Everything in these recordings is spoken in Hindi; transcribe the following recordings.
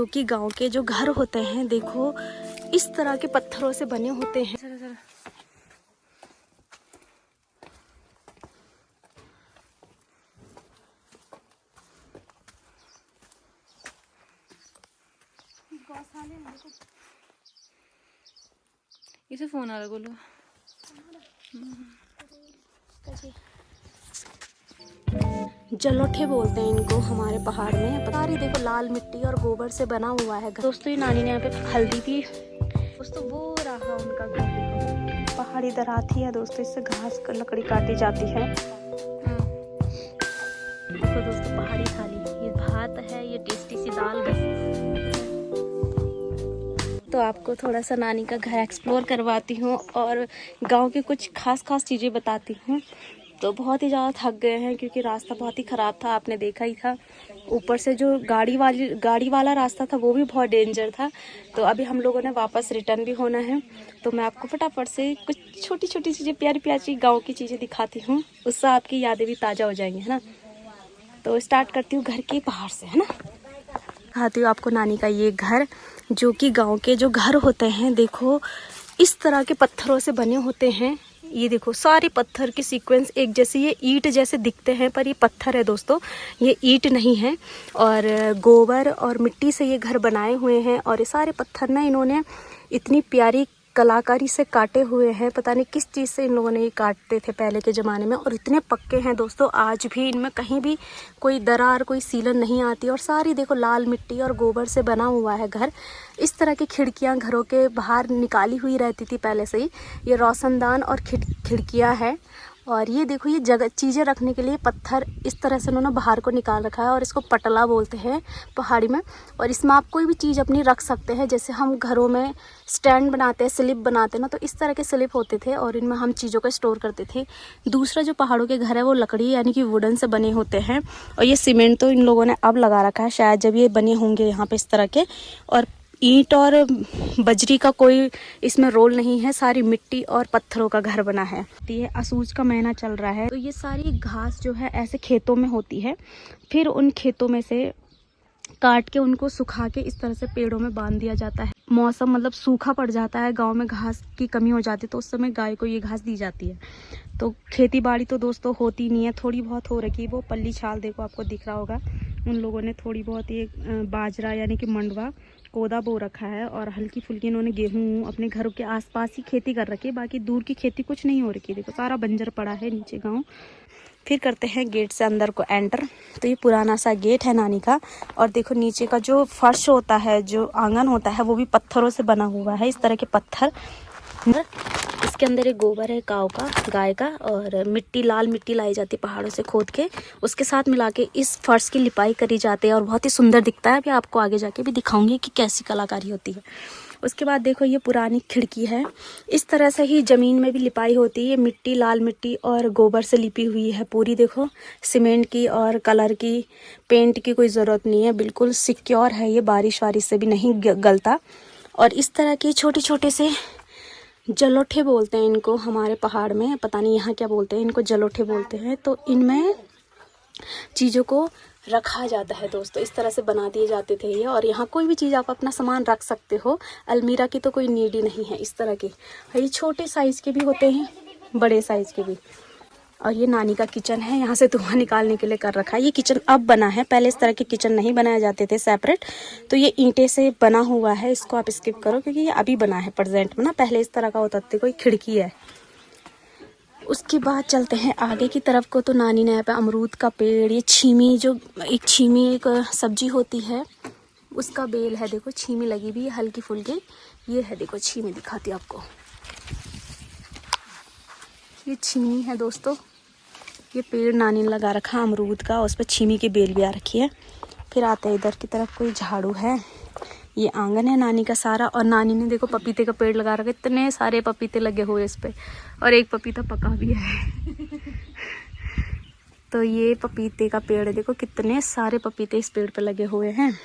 जो कि गांव के जो घर होते हैं देखो इस तरह के पत्थरों से बने होते हैं। इसे फोन आ रहा बोलो। जलोठे बोलते हैं इनको हमारे पहाड़ में। सारी देखो लाल मिट्टी और गोबर से बना हुआ है। दोस्तों ये नानी ने यहाँ पे हल्दी भी, दोस्तों वो रहा उनका घर देखो। पहाड़ी दराती है दोस्तों, इससे घास लकड़ी काटी जाती है। देखो दोस्तों पहाड़ी थाली, ये भात है, ये टेस्टी सी दाल है। तो आपको थोड़ा सा नानी का घर एक्सप्लोर करवाती हूँ और गांव की कुछ खास चीज़ें बताती हूँ। तो बहुत ही ज़्यादा थक गए हैं क्योंकि रास्ता बहुत ही ख़राब था, आपने देखा ही था। ऊपर से जो गाड़ी वाला रास्ता था वो भी बहुत डेंजर था। तो अभी हम लोगों ने वापस रिटर्न भी होना है। तो मैं आपको फटाफट से कुछ छोटी चीज़ें, प्यारी गाँव की चीज़ें दिखाती हूँ। उससे आपकी यादें भी ताज़ा हो जाएंगी, है ना। तो स्टार्ट करती हूँ घर के बाहर से, है ना। दिखाती हूँ आपको नानी का ये घर, जो कि गांव के जो घर होते हैं देखो इस तरह के पत्थरों से बने होते हैं। ये देखो सारे पत्थर के सीक्वेंस एक जैसे, ये ईंट जैसे दिखते हैं पर ये पत्थर है दोस्तों, ये ईंट नहीं है। और गोबर और मिट्टी से ये घर बनाए हुए हैं। और ये सारे पत्थर ना इन्होंने इतनी प्यारी कलाकारी से काटे हुए हैं, पता नहीं किस चीज़ से इन लोगों ने ये काटते थे पहले के ज़माने में। और इतने पक्के हैं दोस्तों, आज भी इनमें कहीं भी कोई दरार, कोई सीलन नहीं आती। और सारी देखो लाल मिट्टी और गोबर से बना हुआ है घर। इस तरह की खिड़कियां घरों के बाहर निकाली हुई रहती थी पहले से ही। ये रोशनदान और खिड़कियां हैं। और ये देखो ये जगह चीज़ें रखने के लिए पत्थर इस तरह से उन्होंने बाहर को निकाल रखा है। और इसको पटला बोलते हैं पहाड़ी में। और इसमें आप कोई भी चीज़ अपनी रख सकते हैं, जैसे हम घरों में स्टैंड बनाते हैं, स्लिप बनाते हैं ना, तो इस तरह के स्लिप होते थे और इनमें हम चीज़ों को स्टोर करते थे। दूसरा जो पहाड़ों के घर है वो लकड़ी यानी कि वुडन से बने होते हैं। और ये सीमेंट तो इन लोगों ने अब लगा रखा है, शायद जब ये बने होंगे यहाँ पे इस तरह के। और ईंट और बजरी का कोई इसमें रोल नहीं है, सारी मिट्टी और पत्थरों का घर बना है। ये असूज का महीना चल रहा है, तो ये सारी घास जो है ऐसे खेतों में होती है। फिर उन खेतों में से काट के उनको सुखा के इस तरह से पेड़ों में बांध दिया जाता है। मौसम मतलब सूखा पड़ जाता है, गांव में घास की कमी हो जाती है, तो उस समय गाय को ये घास दी जाती है। तो खेती बाड़ी तो दोस्तों होती नहीं है, थोड़ी बहुत हो रखी है। वो पल्ली छाल देखो आपको दिख रहा होगा, उन लोगों ने थोड़ी बहुत ये बाजरा यानी कि मंडवा कोदा बो रखा है। और हल्की फुल्की इन्होंने गेहूँ अपने घरों के आसपास ही खेती कर रखी है, बाकी दूर की खेती कुछ नहीं हो रखी। देखो सारा बंजर पड़ा है नीचे गाँव। फिर करते हैं गेट से अंदर को एंटर। तो ये पुराना सा गेट है नानी का। और देखो नीचे का जो फर्श होता है, जो आंगन होता है, वो भी पत्थरों से बना हुआ है, इस तरह के पत्थर। इसके अंदर एक गोबर है काऊ का, गाय का, और मिट्टी, लाल मिट्टी लाई जाती है पहाड़ों से खोद के, उसके साथ मिला के इस फर्श की लिपाई करी जाती है और बहुत ही सुंदर दिखता है। अभी आपको आगे जाके भी दिखाऊंगी कि कैसी कलाकारी होती है। उसके बाद देखो ये पुरानी खिड़की है, इस तरह से ही ज़मीन में भी लिपाई होती है। मिट्टी, लाल मिट्टी और गोबर से लिपी हुई है पूरी। देखो सीमेंट की और कलर की, पेंट की कोई ज़रूरत नहीं है, बिल्कुल सिक्योर है ये, बारिश वारिश से भी नहीं गलता। और इस तरह के छोटे छोटे से जलोठे बोलते हैं इनको हमारे पहाड़ में, पता नहीं यहाँ क्या बोलते हैं, इनको जलोठे बोलते हैं। तो इनमें चीज़ों को रखा जाता है दोस्तों, इस तरह से बना दिए जाते थे ये। और यहाँ कोई भी चीज़ आप अपना सामान रख सकते हो, अलमीरा की तो कोई नीड ही नहीं है इस तरह की। ये छोटे साइज़ के भी होते हैं, बड़े साइज़ के भी। और ये नानी का किचन है, यहाँ से धुआं निकालने के लिए कर रखा है। ये किचन अब बना है, पहले इस तरह के किचन नहीं बनाए जाते थे सेपरेट। तो ये ईंटे से बना हुआ है, इसको आप स्किप करो क्योंकि ये अभी बना है प्रेजेंट में ना, पहले इस तरह का होता था। कोई खिड़की है। उसके बाद चलते हैं आगे की तरफ को। तो नानी ने यहाँ पे अमरूद का पेड़, ये छीमी, जो एक छीमी एक सब्जी होती है उसका बेल है, देखो छीमी लगी हुई है हल्की फुल्की। ये है देखो छीमी, दिखाती हूँ आपको, ये छीमी है दोस्तों। ये पेड़ नानी ने लगा रखा है अमरूद का, उस पर छीमी की बेल भी आ रखी है। फिर आते हैं इधर की तरफ, कोई झाड़ू है, ये आंगन है नानी का सारा। और नानी ने देखो पपीते का पेड़ लगा रखा है, इतने सारे पपीते लगे हुए इस पे, और एक पपीता पका भी है। तो ये पपीते का पेड़ है, देखो कितने सारे पपीते इस पेड़ पे लगे हुए हैं।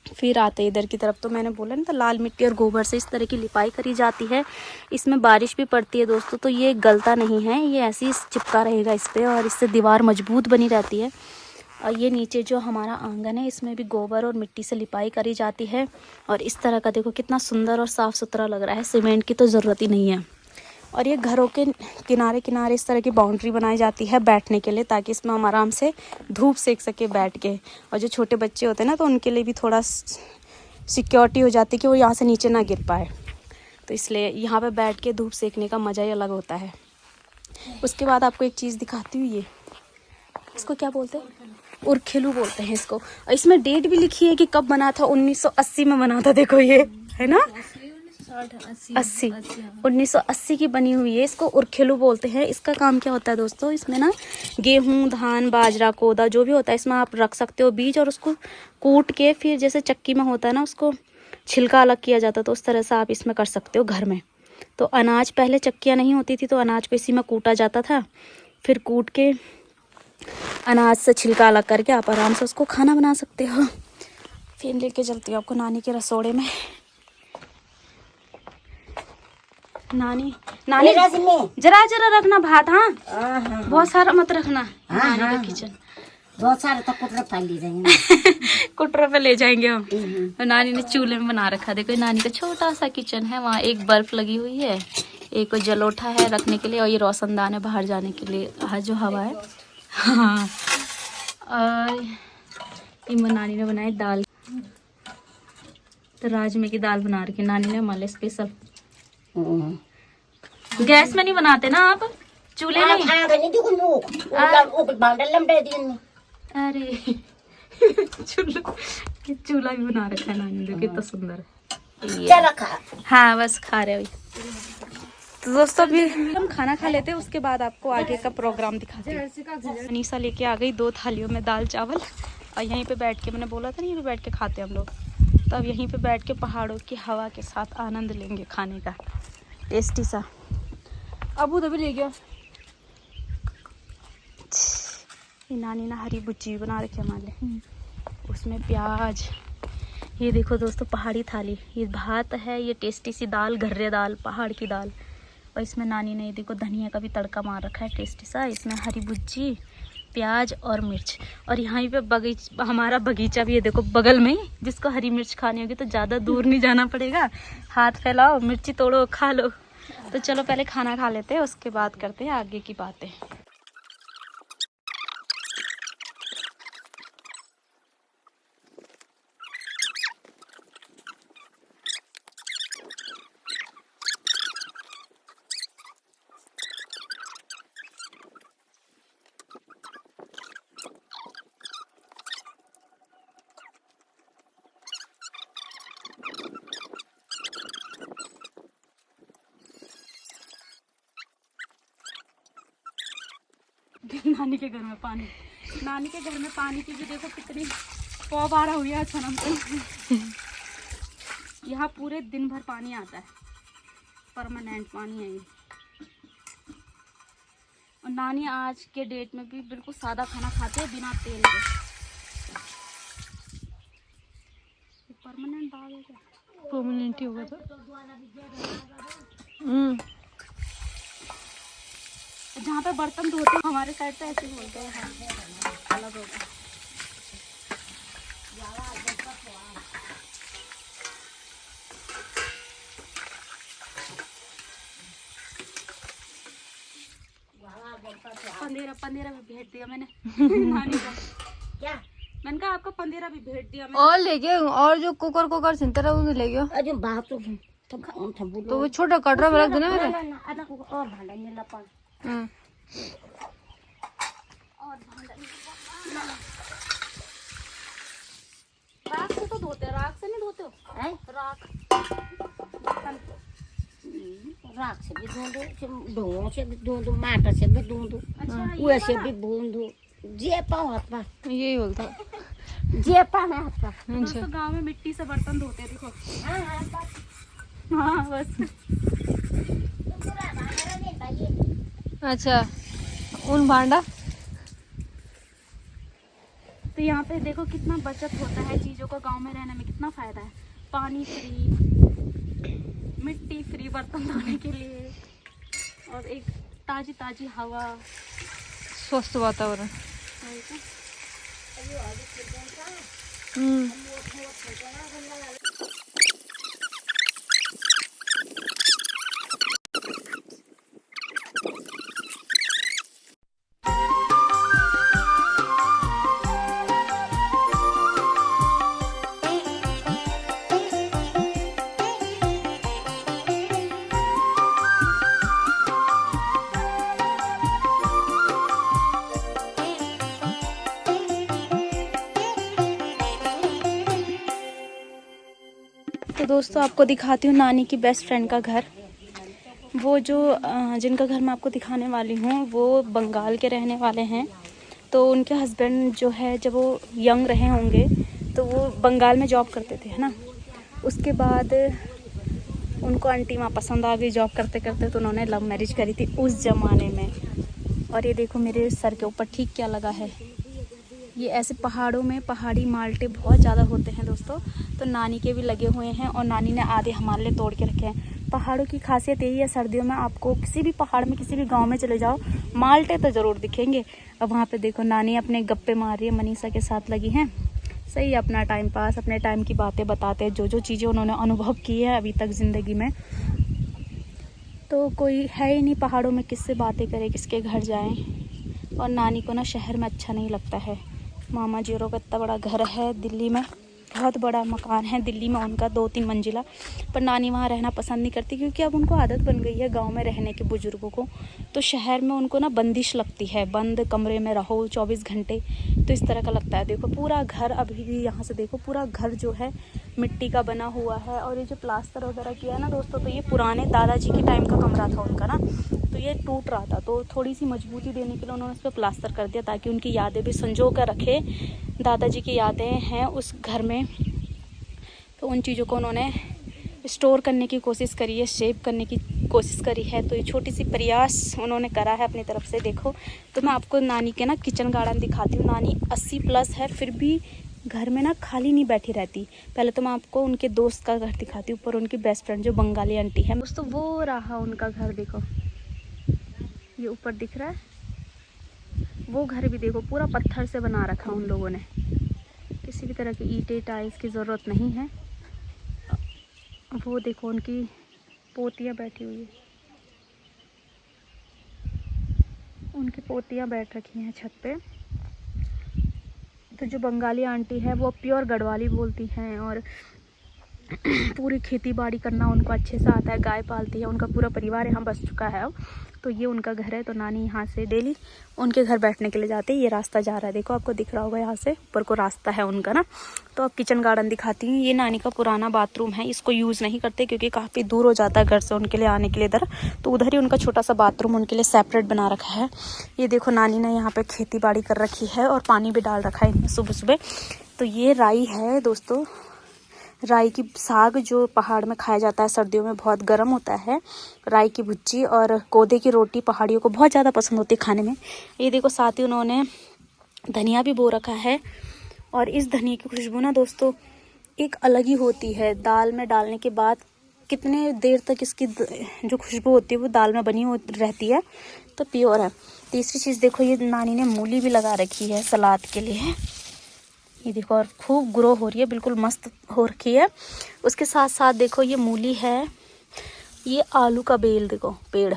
फिर आते इधर की तरफ, तो मैंने बोला ना, तो लाल मिट्टी और गोबर से इस तरह की लिपाई करी जाती है। इसमें बारिश भी पड़ती है दोस्तों, तो ये गलता नहीं है, ये ऐसे ही चिपका रहेगा इस पर, और इससे दीवार मजबूत बनी रहती है। और ये नीचे जो हमारा आंगन है इसमें भी गोबर और मिट्टी से लिपाई करी जाती है। और इस तरह का देखो कितना सुंदर और साफ़ सुथरा लग रहा है, सीमेंट की तो ज़रूरत ही नहीं है। और ये घरों के किनारे किनारे इस तरह की बाउंड्री बनाई जाती है बैठने के लिए, ताकि इसमें हम आराम से धूप सेक सके बैठ के। और जो छोटे बच्चे होते हैं ना, तो उनके लिए भी थोड़ा सिक्योरिटी हो जाती है कि वो यहाँ से नीचे ना गिर पाए। तो इसलिए यहाँ पे बैठ के धूप सेकने का मज़ा ही अलग होता है। उसके बाद आपको एक चीज़ दिखाती हूँ, ये इसको क्या बोलते हैं, उरखेलू बोलते हैं इसको। और इसमें डेट भी लिखी है कि कब बना था, 1980 में बना था। देखो ये है ना, 1980 की बनी हुई है। इसको उरखेलू बोलते हैं। इसका काम क्या होता है दोस्तों, इसमें ना गेहूं, धान, बाजरा, कोदा जो भी होता है इसमें आप रख सकते हो बीज, और उसको कूट के फिर जैसे चक्की में होता है ना, उसको छिलका अलग किया जाता है, तो उस तरह से आप इसमें कर सकते हो घर में। तो अनाज पहले चक्कियाँ नहीं होती थी, तो अनाज को इसी में कूटा जाता था। फिर कूट के अनाज से छिलका अलग करके आप आराम से उसको खाना बना सकते हो। फिर लेके चलती हूँ आपको नानी के रसोड़े में। नानी जरा जरा रखना भात, हाँ बहुत सारा मत रखना। नानी का किचन बहुत सारे तो कुटरा पाल ले जाएंगे। कुटरा पे ले जाएंगे हम। तो नानी ने चूल्हे में बना रखा। देखो नानी का छोटा सा किचन है, वहाँ एक बर्फ लगी हुई है, एक जलोठा है रखने के लिए, और ये रोशनदान है बाहर जाने के लिए, आज जो हवा है। हाँ, और इमन नानी ने बनाई दाल, तो राजमे की दाल बना रखी नानी ने हमारे स्पेशल। गैस में नहीं बनाते ना आप, चूल्हे में? अरे चूल्हा भी बना रखा है नानी ने, कितना सुंदर है। हाँ बस खा रहे अभी। तो दोस्तों अभी हम खाना खा लेते हैं, उसके बाद आपको आगे का प्रोग्राम दिखाते हैं। अनीसा लेके आ गई 2 थालियों में दाल चावल, और यहीं पे बैठ के, मैंने बोला था ना यहीं पे बैठ के खाते हैं हम लोग, तो अब यहीं पे बैठ के पहाड़ों की हवा के साथ आनंद लेंगे खाने का, टेस्टी सा। अबू तो भी ले गया। ये नानी ने हरी भुजी बना रखी है हमारे, उसमें प्याज। ये देखो दोस्तों पहाड़ी थाली, ये भात है, ये टेस्टी सी दाल, घर्रे दाल, पहाड़ की दाल, और इसमें नानी ने ये देखो धनिया का भी तड़का मार रखा है टेस्टी सा। इसमें हरी भुजी, प्याज और मिर्च। और यहाँ पे हमारा बगीचा भी है देखो बगल में ही, जिसको हरी मिर्च खानी होगी तो ज़्यादा दूर नहीं जाना पड़ेगा, हाथ फैलाओ, मिर्ची तोड़ो, खा लो। तो चलो पहले खाना खा लेते हैं, उसके बाद करते हैं आगे की बातें। नानी के घर में पानी, नानी के घर में पानी की भी देखो कितनी फौबारा हुई है। अच्छा नाम यहाँ पूरे दिन भर पानी आता है, परमानेंट पानी है ये। और नानी आज के डेट में भी बिल्कुल सादा खाना खाते हैं बिना तेल के। परमानेंट दाग है क्या? परमानेंट ही होगा तो। जहाँ पे बर्तन धोते हैं हमारे साइड पे ऐसे बोलते हैं, अलग होगा। पंदेरा भी भेज दिया मैंने नानी को। क्या मैंने कहा आपका पंदेरा भी भेज दिया मैंने। और ले गए, और जो कुकर सिंतर है वो ले गयो। अजून बात तो वो छोटा कटोरा में रख देना मेरे। और भांडा नहीं लपा। और राख से तो धोते, राख से नहीं धोते हो? राख राख से भी धो से भी धो, माटा से भी धो, कुआ से भी धो, जे पाओ हाथ पा, यही बोलता जे पा में हाथ पा। दोस्तों गांव में मिट्टी से बर्तन धोते देखो। हाँ बस। अच्छा उन भांडा। तो यहाँ पे देखो कितना बचत होता है चीज़ों का, गांव में रहने में कितना फ़ायदा है। पानी फ्री, मिट्टी फ्री बर्तन धोने के लिए, और एक ताज़ी ताज़ी हवा, स्वस्थ वातावरण। तो दोस्तों आपको दिखाती हूँ नानी की बेस्ट फ्रेंड का घर। वो जो जिनका घर मैं आपको दिखाने वाली हूँ वो बंगाल के रहने वाले हैं। तो उनके हस्बैंड जो है जब वो यंग रहे होंगे तो वो बंगाल में जॉब करते थे, है ना। उसके बाद उनको आंटी वहाँ पसंद आ गई जॉब करते करते, तो उन्होंने लव मैरिज करी थी उस ज़माने में। और ये देखो मेरे सर के ऊपर ठीक क्या लगा है, ये ऐसे पहाड़ों में पहाड़ी माल्टे बहुत ज़्यादा होते हैं दोस्तों। तो नानी के भी लगे हुए हैं और नानी ने आधे हमारे लिए तोड़ के रखे हैं। पहाड़ों की खासियत यही है, सर्दियों में आपको किसी भी पहाड़ में किसी भी गांव में चले जाओ माल्टे तो ज़रूर दिखेंगे। अब वहाँ पे देखो नानी अपने गप्पे मार रही है, मनीषा के साथ लगी हैं। सही है, अपना टाइम पास, अपने टाइम की बातें बताते हैं, जो जो चीज़ें उन्होंने अनुभव की है अभी तक ज़िंदगी में। तो कोई है ही नहीं पहाड़ों में, किससे बातें करें, किसके घर जाएं। और नानी को ना शहर में अच्छा नहीं लगता है। मामा जी का इतना बड़ा घर है दिल्ली में, बहुत बड़ा मकान है दिल्ली में उनका 2-3 मंजिला, पर नानी वहाँ रहना पसंद नहीं करती क्योंकि अब उनको आदत बन गई है गांव में रहने के, बुजुर्गों को। तो शहर में उनको ना बंदिश लगती है, बंद कमरे में रहो 24 घंटे, तो इस तरह का लगता है। देखो पूरा घर अभी भी, यहाँ से देखो पूरा घर जो है मिट्टी का बना हुआ है। और ये जो प्लास्टर वगैरह किया है ना दोस्तों, तो ये पुराने दादाजी के टाइम का कमरा था उनका ना, तो ये टूट रहा था, तो थोड़ी सी मजबूती देने के लिए उन्होंने उस पर प्लास्टर कर दिया ताकि उनकी यादें भी संजो कर रखे। दादाजी की यादें हैं उस घर में, तो उन चीज़ों को उन्होंने स्टोर करने की कोशिश करी है, सेव करने की कोशिश करी है। तो ये छोटी सी प्रयास उन्होंने करा है अपनी तरफ से। देखो तो मैं आपको नानी के ना किचन गार्डन दिखाती हूँ। नानी 80+ है, फिर भी घर में ना खाली नहीं बैठी रहती। पहले तो मैं आपको उनके दोस्त का घर दिखाती हूँ, ऊपर उनकी बेस्ट फ्रेंड जो बंगाली आंटी है दोस्तों, वो रहा उनका घर। देखो ये ऊपर दिख रहा है, वो घर भी देखो पूरा पत्थर से बना रखा उन लोगों ने, किसी भी तरह की ईंटें टाइल्स की ज़रूरत नहीं है। वो देखो उनकी पोतियाँ बैठी हुई है, उनकी पोतियाँ बैठ रखी हैं छत पे। तो जो बंगाली आंटी है वो प्योर गढ़वाली बोलती हैं और पूरी खेती बाड़ी करना उनको अच्छे से आता है, गाय पालती है, उनका पूरा परिवार यहाँ बस चुका है अब। तो ये उनका घर है, तो नानी यहाँ से डेली उनके घर बैठने के लिए जाते हैं। ये रास्ता जा रहा है, देखो आपको दिख रहा होगा यहाँ से ऊपर को रास्ता है उनका ना। तो अब किचन गार्डन दिखाती हूँ। ये नानी का पुराना बाथरूम है, इसको यूज़ नहीं करते क्योंकि काफ़ी दूर हो जाता है घर से उनके लिए आने के लिए इधर, तो उधर ही उनका छोटा सा बाथरूम उनके लिए सेपरेट बना रखा है। ये देखो नानी ने यहाँ पर खेती बाड़ी कर रखी है और पानी भी डाल रखा है सुबह सुबह। तो ये राई है दोस्तों, राई की साग जो पहाड़ में खाया जाता है, सर्दियों में बहुत गर्म होता है। राई की भुज्जी और कोदे की रोटी पहाड़ियों को बहुत ज़्यादा पसंद होती है खाने में। ये देखो साथ ही उन्होंने धनिया भी बो रखा है, और इस धनिया की खुशबू ना दोस्तों एक अलग ही होती है। दाल में डालने के बाद कितने देर तक इसकी जो खुशबू होती है वो दाल में बनी रहती है, तो प्योर है। तीसरी चीज़ देखो, ये नानी ने मूली भी लगा रखी है सलाद के लिए। ये देखो और खूब ग्रो हो रही है, बिल्कुल मस्त हो रखी है। उसके साथ साथ देखो ये मूली है, ये आलू का बेल देखो पेड़,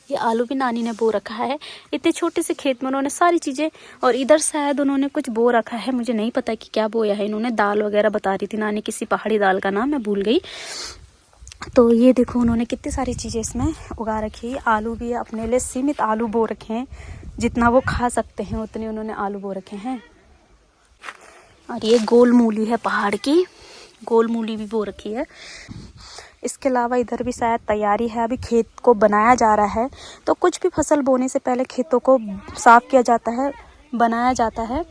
ये आलू भी नानी ने बो रखा है। इतने छोटे से खेत में उन्होंने सारी चीज़ें, और इधर शायद उन्होंने कुछ बो रखा है, मुझे नहीं पता कि क्या बोया है इन्होंने। दाल वगैरह बता रही थी नानी, किसी पहाड़ी दाल का नाम मैं भूल गई। तो ये देखो उन्होंने कितनी सारी चीज़ें इसमें उगा रखी है। आलू भी अपने लिए सीमित आलू बो रखे हैं, जितना वो खा सकते हैं उतने उन्होंने आलू बो रखे हैं। और ये गोल मूली है, पहाड़ की गोल मूली भी बो रखी है। इसके अलावा इधर भी शायद तैयारी है, अभी खेत को बनाया जा रहा है। तो कुछ भी फसल बोने से पहले खेतों को साफ़ किया जाता है, बनाया जाता है।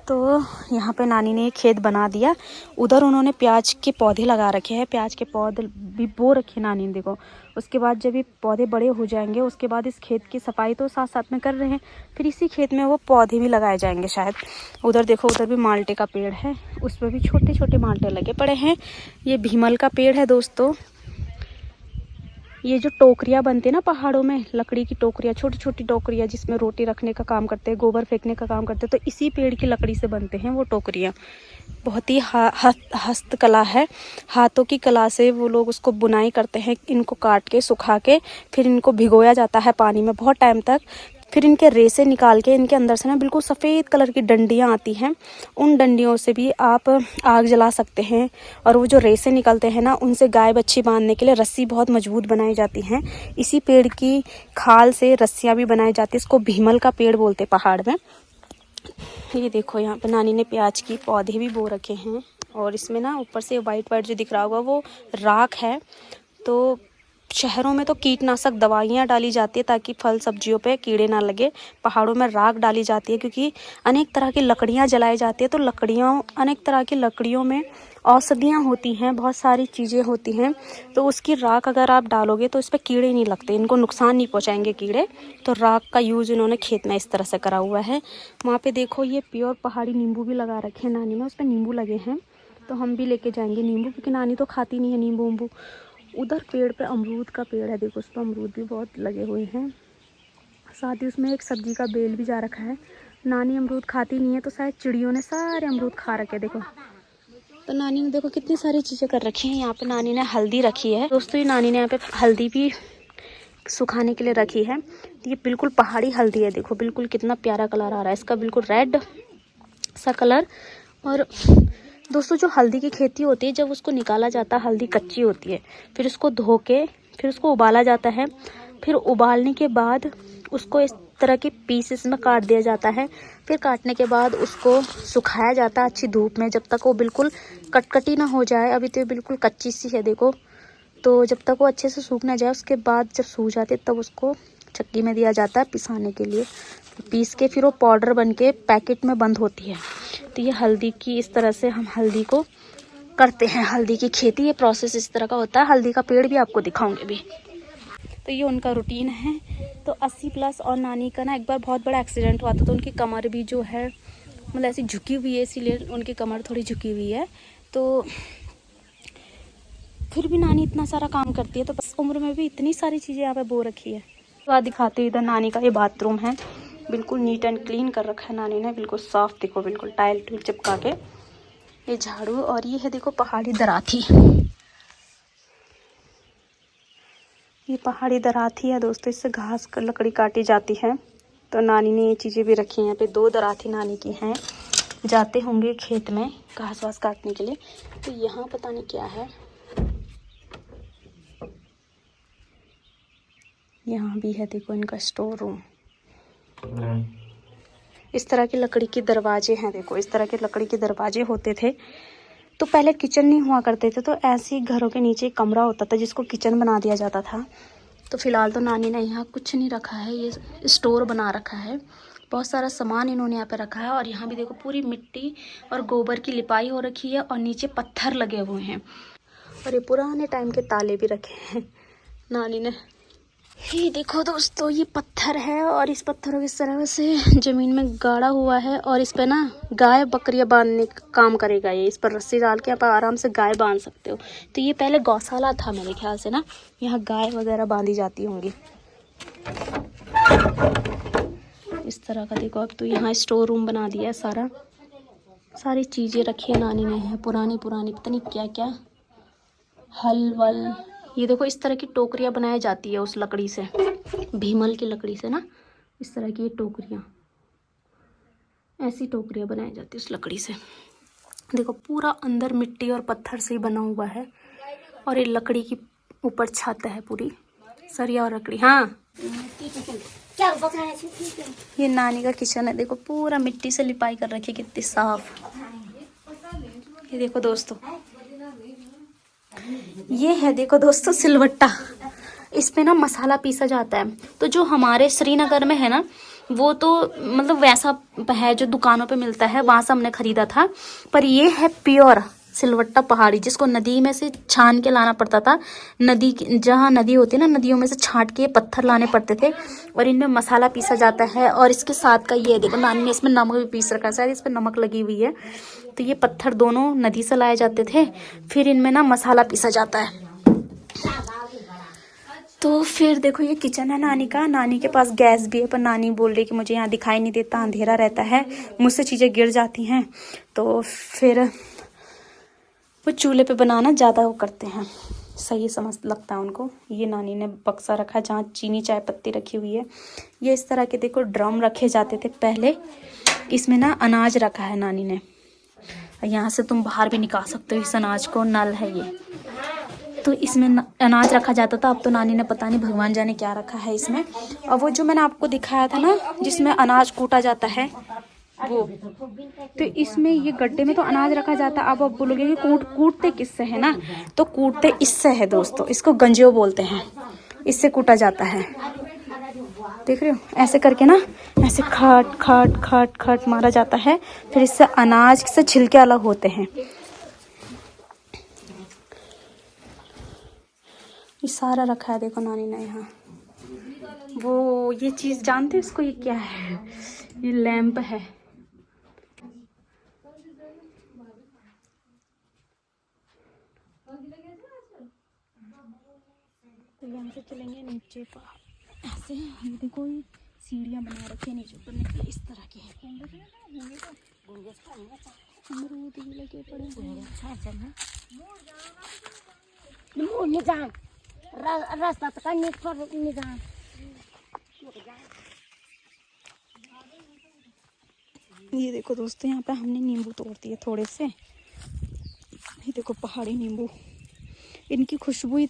तो यहाँ पे नानी ने खेत बना दिया। उधर उन्होंने प्याज के पौधे लगा रखे हैं, प्याज के पौधे भी बो रखे नानी ने देखो। उसके बाद जब ये पौधे बड़े हो जाएंगे उसके बाद इस खेत की सफाई तो साथ साथ में कर रहे हैं, फिर इसी खेत में वो पौधे भी लगाए जाएंगे शायद। उधर देखो, उधर भी माल्टे का पेड़ है, उस पर भी छोटे छोटे माल्टे लगे पड़े हैं। ये भीमल का पेड़ है दोस्तों, ये जो टोकरियाँ बनती है ना पहाड़ों में, लकड़ी की टोकरियाँ, छोटी छोटी टोकरियाँ जिसमें रोटी रखने का काम करते हैं, गोबर फेंकने का काम करते हैं, तो इसी पेड़ की लकड़ी से बनते हैं वो टोकरियाँ। बहुत ही हस्तकला है, हाथों की कला से वो लोग उसको बुनाई करते हैं। इनको काट के सुखा के फिर इनको भिगोया जाता है पानी में बहुत टाइम तक। फिर इनके रेसे निकाल के इनके अंदर से ना बिल्कुल सफ़ेद कलर की डंडियाँ आती हैं, उन डंडियों से भी आप आग जला सकते हैं। और वो जो रेसे निकलते हैं ना, उनसे गाय बच्छी बांधने के लिए रस्सी बहुत मजबूत बनाई जाती हैं। इसी पेड़ की खाल से रस्सियाँ भी बनाई जाती हैं। इसको भीमल का पेड़ बोलते हैं पहाड़ में। ये देखो यहाँ पे नानी ने प्याज की पौधे भी बो रखे हैं, और इसमें ना ऊपर से वाइट वाइट जो दिख रहा होगा वो राख है। तो शहरों में तो कीटनाशक दवाइयाँ डाली जाती है ताकि फल सब्जियों पे कीड़े ना लगे। पहाड़ों में राख डाली जाती है क्योंकि अनेक तरह की लकड़ियाँ जलाई जाती है। तो अनेक तरह की लकड़ियों में औषधियाँ होती हैं, बहुत सारी चीज़ें होती हैं। तो उसकी राख अगर आप डालोगे तो इस पर कीड़े नहीं लगते, इनको नुकसान नहीं पहुँचाएंगे कीड़े। तो राख का यूज़ इन्होंने खेत में इस तरह से करा हुआ है। वहाँ पे देखो ये प्योर पहाड़ी नींबू भी लगा रखे हैं नानी ने, उस पर नींबू लगे हैं। तो हम भी लेके जाएंगे नींबू, क्योंकि नानी तो खाती नहीं है नींबू उम्बू। उधर पेड़ पे अमरूद का पेड़ है, देखो उस पर अमरूद भी बहुत लगे हुए हैं। साथ ही उसमें एक सब्जी का बेल भी जा रखा है। नानी अमरूद खाती नहीं है, तो शायद चिड़ियों ने सारे अमरूद खा रखे। देखो तो नानी ने देखो कितनी सारी चीज़ें कर रखी हैं। यहाँ पे नानी ने हल्दी रखी है दोस्तों, ये नानी ने यहाँ पे हल्दी भी सुखाने के लिए रखी है। ये बिल्कुल पहाड़ी हल्दी है, देखो बिल्कुल कितना प्यारा कलर आ रहा है इसका, बिल्कुल रेड सा कलर। और दोस्तों जो हल्दी की खेती होती है, जब उसको निकाला जाता है, हल्दी कच्ची होती है, फिर उसको धो के फिर उसको उबाला जाता है। फिर उबालने के बाद उसको इस तरह की पीसेस में काट दिया जाता है। फिर काटने के बाद उसको सुखाया जाता है अच्छी धूप में, जब तक वो बिल्कुल कटकटी ना हो जाए। अभी तो ये बिल्कुल कच्ची सी है देखो, तो जब तक वो अच्छे से सूख ना जाए, उसके बाद जब सूख जाती है तब उसको चक्की में दिया जाता है पिसाने के लिए। पीस के फिर वो पाउडर बन के पैकेट में बंद होती है। तो ये हल्दी की इस तरह से हम हल्दी को करते हैं, हल्दी की खेती, ये प्रोसेस इस तरह का होता है। हल्दी का पेड़ भी आपको दिखाऊंगे भी। तो ये उनका रूटीन है। तो 80+ और नानी का ना एक बार बहुत बड़ा एक्सीडेंट हुआ था, तो उनकी कमर भी जो है मतलब ऐसी झुकी हुई है, इसीलिए उनकी कमर थोड़ी झुकी हुई है। तो फिर भी नानी इतना सारा काम करती है, तो बस उम्र में भी इतनी सारी चीज़ें यहाँ पे बो रखी है। तो दिखाते इधर नानी का ये बाथरूम है, बिल्कुल नीट एंड क्लीन कर रखा है नानी ने, बिल्कुल साफ। देखो बिल्कुल टाइल टूल चिपका के ये झाड़ू। और ये है देखो पहाड़ी दराथी, ये पहाड़ी दराथी है दोस्तों, इससे घास लकड़ी काटी जाती है। तो नानी ने ये चीज़ें भी रखी हैं यहाँ पे। 2 दराथी नानी की हैं, जाते होंगे खेत में घास वास काटने के लिए। तो यहाँ पता नहीं क्या है, यहाँ भी है देखो इनका स्टोर रूम। इस तरह की लकड़ी के दरवाजे हैं, देखो इस तरह के लकड़ी के दरवाजे होते थे। तो पहले किचन नहीं हुआ करते थे, तो ऐसे ही घरों के नीचे एक कमरा होता था जिसको किचन बना दिया जाता था। तो फिलहाल तो नानी ने यहाँ कुछ नहीं रखा है, ये स्टोर बना रखा है। बहुत सारा सामान इन्होंने यहाँ पे रखा है। और यहाँ भी देखो पूरी मिट्टी और गोबर की लिपाई हो रखी है, और नीचे पत्थर लगे हुए हैं। और ये पुराने टाइम के ताले भी रखे हैं नानी ने। ये देखो दोस्तों, ये पत्थर है, और इस पत्थरों की तरह से ज़मीन में गाड़ा हुआ है। और इस पे ना गाय बकरियां बांधने का काम करेगा ये। इस पर रस्सी डाल के आप आराम से गाय बांध सकते हो। तो ये पहले गौशाला था मेरे ख्याल से ना, यहाँ गाय वगैरह बांधी जाती होंगी। इस तरह का देखो, अब तो यहाँ स्टोर रूम बना दिया है सारा। सारी चीज़ें रखी है नानी ने यहाँ, पुरानी पता नहीं क्या क्या, हल वल। ये देखो इस तरह की टोकरियाँ बनाई जाती है उस लकड़ी से, भीमल की लकड़ी से ना, इस तरह की ये टोकरियाँ, ऐसी टोकरियाँ बनाई जाती है उस लकड़ी से। देखो पूरा अंदर मिट्टी और पत्थर से ही बना हुआ है। और ये लकड़ी की ऊपर छत है पूरी, सरिया और लकड़ी। हाँ ये नानी का किचन है, देखो पूरा मिट्टी से लिपाई कर रखी है, कितनी साफ। ये देखो दोस्तों, ये है देखो दोस्तों सिलवट्टा, इस पे ना मसाला पीसा जाता है। तो जो हमारे श्रीनगर में है ना, वो तो मतलब वैसा है जो दुकानों पे मिलता है, वहाँ से हमने खरीदा था। पर ये है प्योर सिलवट्टा पहाड़ी, जिसको नदी में से छान के लाना पड़ता था। नदी, जहाँ नदी होती है ना, नदियों में से छाट के पत्थर लाने पड़ते थे, और इनमें मसाला पीसा जाता है। और इसके साथ का ये देखो, नानी ने इसमें नमक भी पीस रखा है, शायद इस पर नमक लगी हुई है। तो ये पत्थर दोनों नदी से लाए जाते थे, फिर इनमें ना मसाला पीसा जाता है। तो फिर देखो ये किचन है नानी का। नानी के पास गैस भी है, पर नानी बोल रही कि मुझे यहाँ दिखाई नहीं देता, अंधेरा रहता है, मुझसे चीज़ें गिर जाती हैं। तो फिर वो चूल्हे पे बनाना ज़्यादा वो करते हैं, सही समझ लगता है उनको। ये नानी ने बक्सा रखा जहाँ चीनी चाय पत्ती रखी हुई है। ये इस तरह के देखो ड्रम रखे जाते थे पहले, इसमें ना अनाज रखा है नानी ने। यहाँ से तुम बाहर भी निकाल सकते हो इस अनाज को, नल है ये। तो इसमें अनाज रखा जाता था। अब तो नानी ने पता नहीं भगवान जाने क्या रखा है इसमें। और वो जो मैंने आपको दिखाया था ना जिसमें अनाज कूटा जाता है वो, तो इसमें ये गड्ढे में तो अनाज रखा जाता है। अब आप बोलोगे कि कूटते किससे है ना, तो कूटते इससे है दोस्तों। इसको गंजियो बोलते हैं, इससे कूटा जाता है। देख रहे हो, ऐसे करके ना, ऐसे खट खट खट खट मारा जाता है, फिर इससे अनाज से छिलके अलग होते हैं। ये सारा रखा है देखो नानी ने यहाँ। वो ये चीज़ जानते हो इसको, ये क्या है? ये लैंप है। तो यहाँ से चलेंगे नीचे पर ऐसे। ये देखो ये सीढ़ियाँ बना रखी है नीचे उतरने के लिए, इस तरह की है। अमरूद भी लगे पड़े हैं। रास्ता तो करने पर निजाम। ये देखो दोस्तों, यहाँ पे हमने नींबू तोड़ दिए थोड़े से। ये देखो पहाड़ी नींबू, इनकी खुशबू